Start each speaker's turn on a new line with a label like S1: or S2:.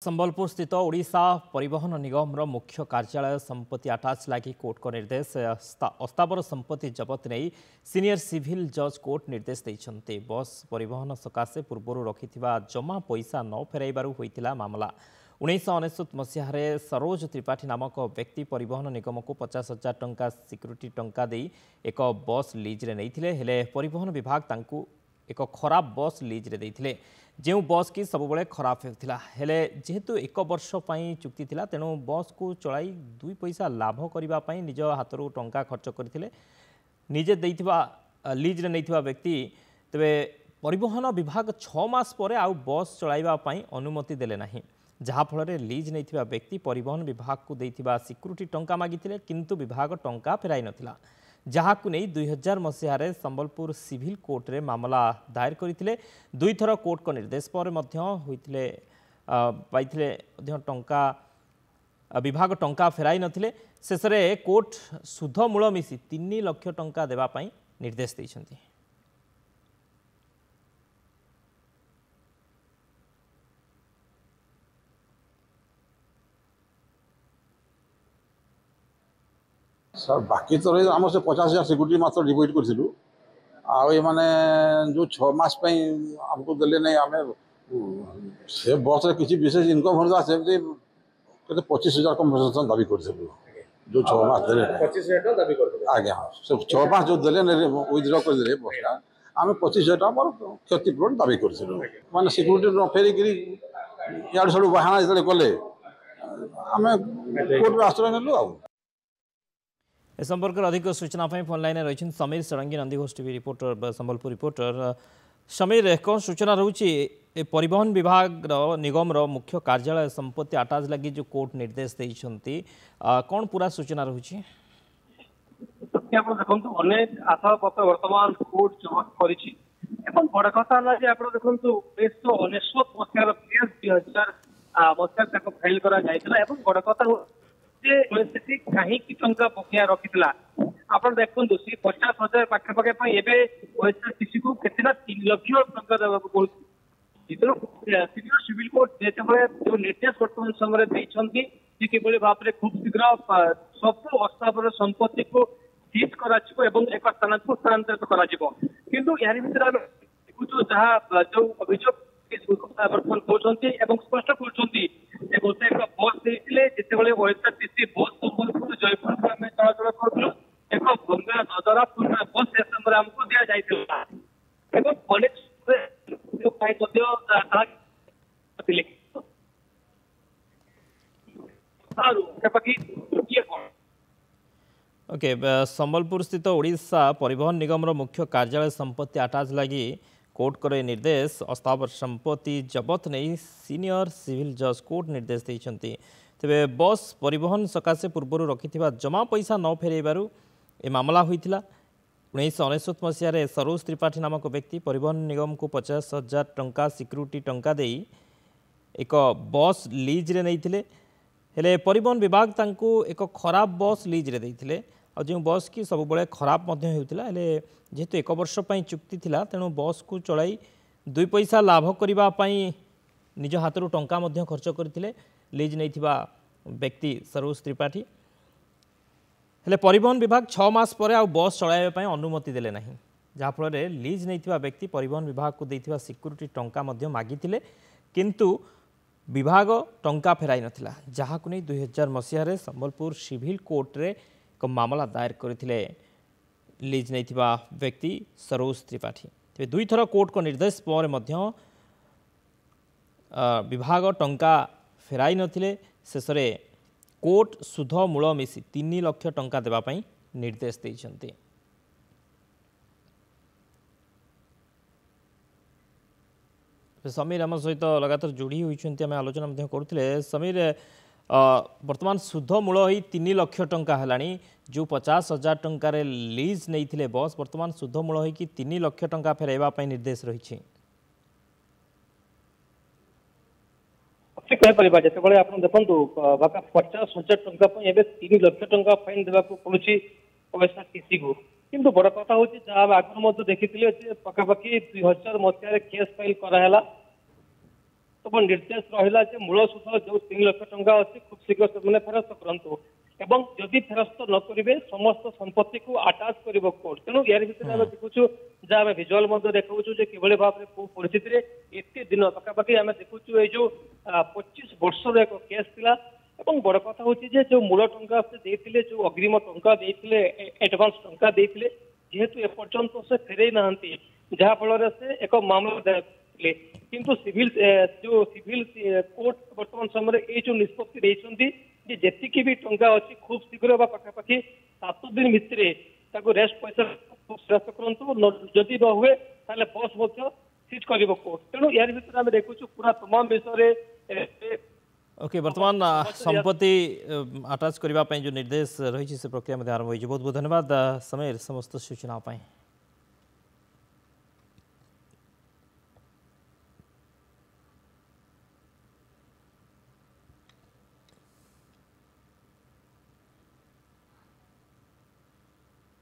S1: संबलपुर स्थित ओडिशा परिवहन निगम मुख्य कार्यालय संपत्ति अटाच लगी कोर्ट को निर्देश अस्तावर संपत्ति जबत नहीं सीनियर सिविल जज कोर्ट निर्देश देते बस परिवहन सकाशे पूर्व रखि जमा पैसा न फेरबार होता मामला 1999 मसीह सरोज त्रिपाठी नामक व्यक्ति परिवहन निगम को 50,000 टंका सिक्यूरीटी टंका दे एक बस लीज्रे नहीं हेले परिवहन विभाग तांकु एक खराब बस लीज्रे देते जो बस की सब खराब होता है जेहेतु एक वर्ष चुक्ति थिला तेणु बस को चलाई 2 पैसा लाभ करने निज हाथ टंका खर्च करते निजे लीज्रे नहीं व्यक्ति तेरे परिवहन विभाग 6 मास पर आउ बस चलाइवाई अनुमति देले नहीं जहाँफल लीज नहीं व्यक्ति परिवहन विभाग को देथिबा सिक्यूरीटी टंका मागिथिले किंतु विभाग टंका फेराई नथिला जहाकु नहीं 2000 मसीह संबलपुर सिविल कोर्ट रे मामला दायर करते 2 थर कोर्ट को निर्देश पर टंका विभाग टंका फेराई नथिले शेष में कोर्ट सुध मूल मिसी 3 लाख टंका देवाई निर्देश देइछन्ति।
S2: सर बाकी तो आम से 50,000 सिक्यूरीटी मात्र डिपोजिट करूँ आने जो 6 मास आमको देले नहीं आम से बस किसी विशेष इनकम होता से 25,000 कम्पनसेसन दाबी करूँ जो 6 मास दे आज्ञा हाँ से 6 मास जो देले विथड्र करदे बसटा आम 25,000 मोर क्षतिपूरण दाबी करूँ माने सिक्यूरीटी न फेरिक इाड़ सब बाहाना जो कले आम कोर्ट आश्रय नेलु आ
S1: ए संपर्क में अधिक सूचना फोन लाइन रही Sameer sarangi Nandighosh TV reporter Sambalpur reporter Sameer कौन सूचना रोचे परिवहन विभाग निगम मुख्य कार्यालय संपत्ति अटाच लगी जो कोर्ट निर्देश देते कौन पूरा सूचना रोचे
S3: देखो अनेक आशापत्र बर्तमान कोर्ट जमा कर बड़ कथा देखो 1999 मसीहार PS 2000 मसीहा फाइल कर बड़ कथा कहीं टंका बकिया रखी आप देखो 50,000 पाखापाखि ओएसआरटीसी को कितना 3 लाख टंका देवाक सीनियर सिविल कोर्ट जो निर्देश बर्तमान समय देखते कि भाव में खूब शीघ्र सब अस्तावर संपत्ति को सीज कर एक स्थान को स्थानांतरित कर जहाँ जो अभियोग बर्तमान कहते स्पष्ट कहते गोटे एक बस देते ओएसआरटीसी बस संबलपुर जयपुर को आम चलाचल करूँ एक गंगा नदरा पूर्ण बस से समय आमको दि जाता
S1: ओके संबलपुर स्थित ओडिशा परिवहन निगम मुख्य कार्यालय संपत्ति अटाच लगी कोर्ट को निर्देश अस्तावर संपत्ति जबत नहीं सीनियर सिविल जज कोर्ट निर्देश देते तेरे बस परिवहन सकाशे पूर्व रखि जमा पैसा न फेरबार ए मामला होता 1999 मसीह सरोज त्रिपाठी नामक व्यक्ति परिवहन निगम को 50,000 टंका सिक्यूरीटी टंका दे एक बस लीज्रे नहीं हेले परिवहन विभाग तांको एक खराब बस लीज्रे देते और जो बस की सब बड़े खराब होता जेहेतु एक वर्ष चुक्ति थिला तेणु बस को चलाई 2 पैसा लाभ करने निज हाथ टंका खर्च करते लीज नहीं व्यक्ति सरोज त्रिपाठी हेले परिवहन विभाग 6 मास पर आ बस चलाइवाई अनुमति देले नहीं जहाँफल लीज नहीं व्यक्ति परिवहन विभाग को देथिबा सिक्यूरीटी टंका मागिथिले किंतु विभाग टंका फेराई नथिला जहाँकु नहीं 2000 मसीह संबलपुर सिविल कोर्ट रे एक मामला दायर करथिले लीज नहीं व्यक्ति सरोज त्रिपाठी तेज 2 थर कोर्ट को निर्देश पर विभाग टंका फेराई नथिले शेष में कोर्ट सुध मूल मिसी 3 लाख टंका देवाई निर्देश देइछन्ति। समीर आम सहित लगातार जोड़ी होती आम आलोचना करुले समीर वर्तमान सुध मूल ही 3 लाख टंका है जो 50,000 टंकार लीज नहीं बस वर्तमान सुध मूल हो 3 लाख टंका फेरवाई निर्देश रही
S3: जिते आप देखो 50,000 टंका 3 लाख टंका फाइन देवाक पड़ुछि ओएसआरटीसी को किंतु बड़ कथा हूँ जहाँ आगुरी देखी पखापाखि 2000 मसीह केस फाइल कराला ଏବଂ ନିର୍ଦ୍ଦେଶ ରହିଲା ଯେ ମୂଳ ସୁଧ ଯୋଉ 3 ଲକ୍ଷ ଟଙ୍କା ଅଛି ଖୁବ୍ ଶୀଘ୍ର ସେମାନେ ଫେରସ୍ତ କରନ୍ତୁ ଏବଂ ଯଦି ଫେରସ୍ତ ନ କରିବେ ସମସ୍ତ ସମ୍ପତ୍ତିକୁ ଆଟାଚ୍ କରିବ କୋର୍ଟ। ତେଣୁ ୟାର ଭିତରେ ଆମେ ଦେଖୁଛୁ ଯାହା ଆମେ ଭିଜୁଆଲ ମଧ୍ୟ ଦେଖାଉଛୁ ଯେ କିଭଳି ଭାବରେ କୋଉ ପରିସ୍ଥିତିରେ ଏତେ ଦିନ ପାଖାପାଖି ଆମେ ଦେଖୁଛୁ ଏଇ ଯୋଉ 25 ବର୍ଷର ଏକ କେସ୍ ଥିଲା ଏବଂ ବଡ କଥା ହଉଛି ଯେ ଯୋଉ ମୂଳ ଟଙ୍କା ସେ ଦେଇଥିଲେ ଯୋଉ ଅଗ୍ରିମ ଟଙ୍କା ଦେଇଥିଲେ ଆଡଭାନ୍ସ ଟଙ୍କା ଦେଇଥିଲେ ଯେହେତୁ ଏପର୍ଯ୍ୟନ୍ତ ସେ ଫେରେଇ ନାହାନ୍ତି ଯାହା ଫଳରେ ସେ ଏକ ମାମଲା ଦାୟର କରିଥିଲେ କିନ୍ତୁ ସିଭିଲ କୋର୍ଟ ବର୍ତ୍ତମାନ ସମୟରେ ଏଇ ଯୋଉ ନିଷ୍ପତ୍ତି ଦେଇଛନ୍ତି ଯେ ଯେତିକି ବି ଟଙ୍କା ଅଛି ଖୁବ୍ ଶୀଘ୍ର ବା ପାଖାପାଖି 7 ଦିନ ଭିତରେ ତାକୁ ରେଷ୍ଟ ପଇସା ଫେରସ୍ତ କରନ୍ତୁ ଯଦି ନ ହୁଏ ତାହେଲେ ବସ୍ ମଧ୍ୟ ସିଜ୍ କରିବ କୋର୍ଟ। ତେଣୁ ୟାର ଭିତରେ ଆମେ ଦେଖୁଛୁ ପୁରା ତମାମ ବିଷୟରେ
S1: ओके वर्तमान संपत्ति आटाच करने जो निर्देश रही से प्रक्रिया आरंभ हो बहुत बहुत धन्यवाद समीर समस्त सूचना।